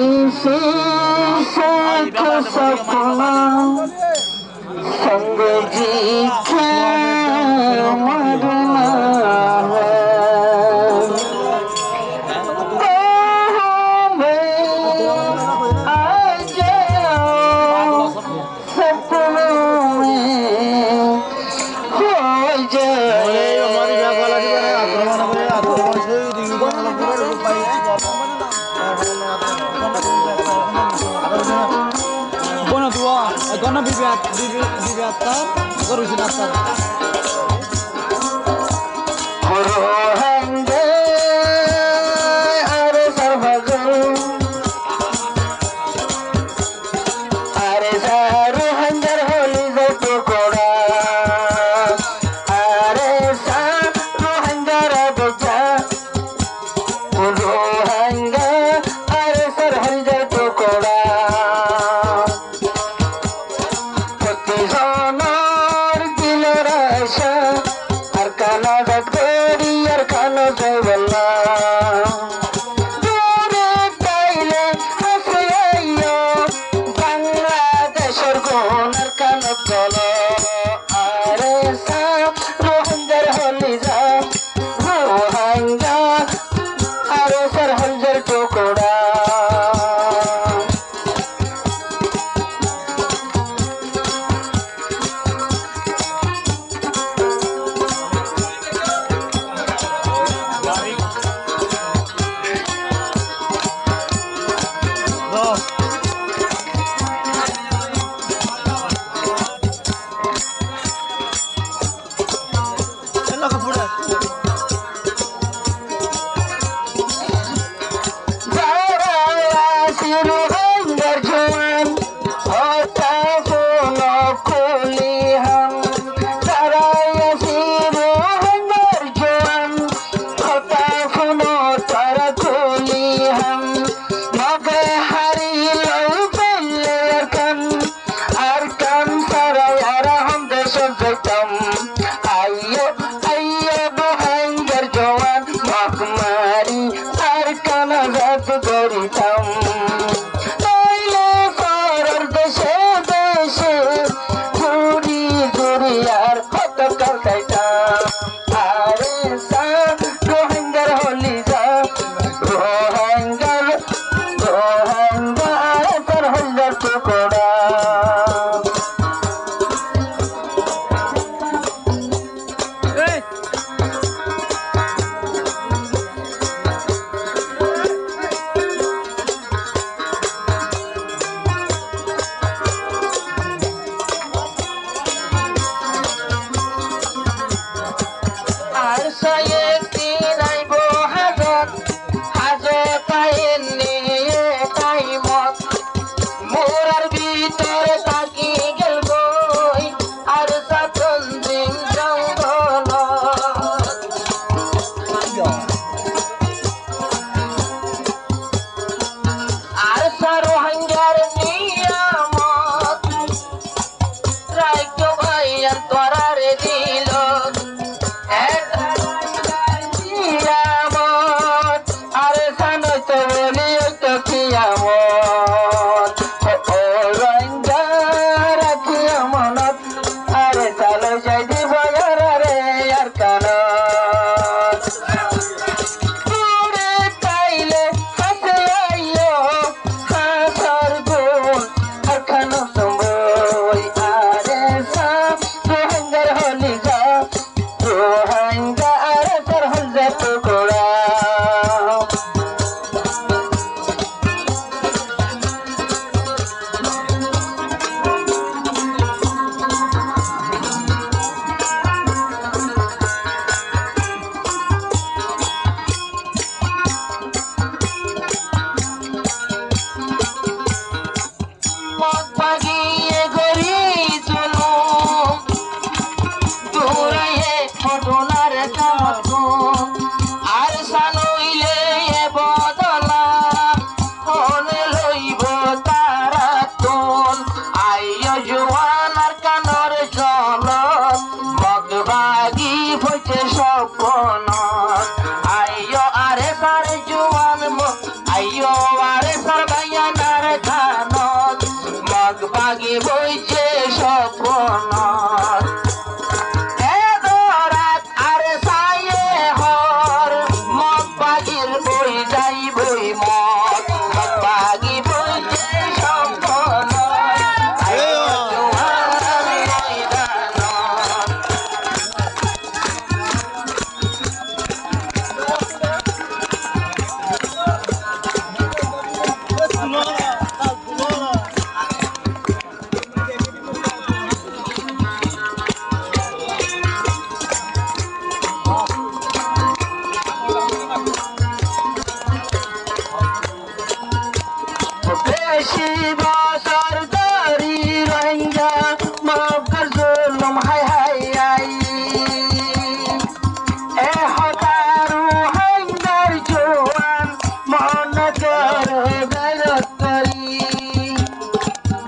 शेख सपना संग जी के मरना है आ जाओ सपनों में हो जाए Buona tua, gonna be bibiata, originata. Rohanga are sarvagal are saru hanjar holi jato koda are saru hanjar abja Rohanga are sar holi jato koda pati sonar dilar asha ar kana zakari ar kana zawalla dure taile hasayyo bangladeshar gonar kana tolo are sa rohangar holi ja rohanga are sar hanjar tokoda বেশি বছর ধরি রোহিঙ্গা মগর জুলুম high high high এ হতারু হাইন্দার জোয়ান মন করে গরত করি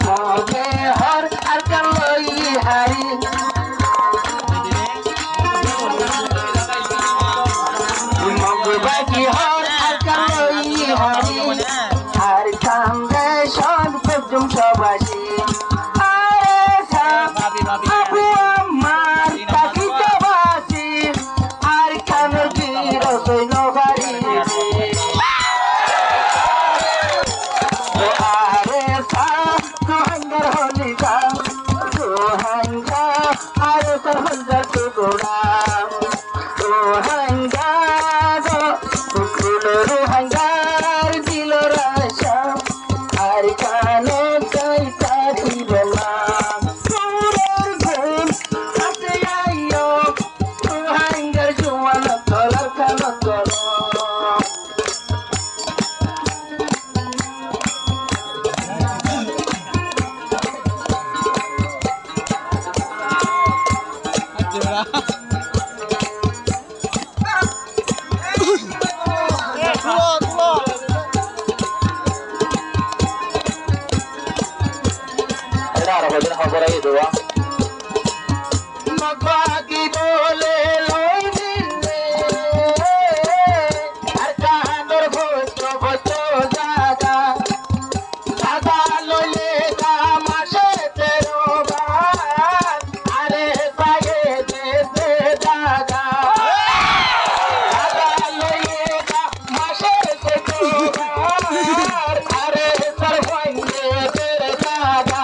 মগে হর আর কালই হারি মগে বাকি হর আর কালই হারি আর কান্দে সব কুজুম সবাসী আরে সাপ আবু আমার তাকি বাসি আর কানের বীর সৈন্য বাড়ি আরে সাপ রোহিঙ্গার হলিকা রোহিঙ্গা আরে সরহঞ্জার টুকরা রোহিঙ্গা রোহিঙ্গার দিল রাশা আর কানে চাইতা দিলাম তোর ঘুম হাতে আইও রোহিঙ্গার জোয়ান তলার কান করো মগবাগি বলে লই দিলে আর কানর ভোত্র ভোত্র জাগা দাদা লইলে দামাশে তেরো বার আরে পায়ে দেশে দাদা দাদা লইলে দামাশে তেরো বার আরে সরহঙ্গে তেরে দাদা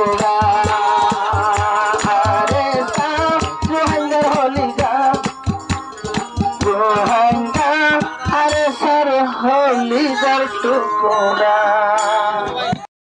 টুকুরা আরে সা রোহাঙ্গার হলিগা রোহাঙ্গা আরে সার হলিগার টুকুরা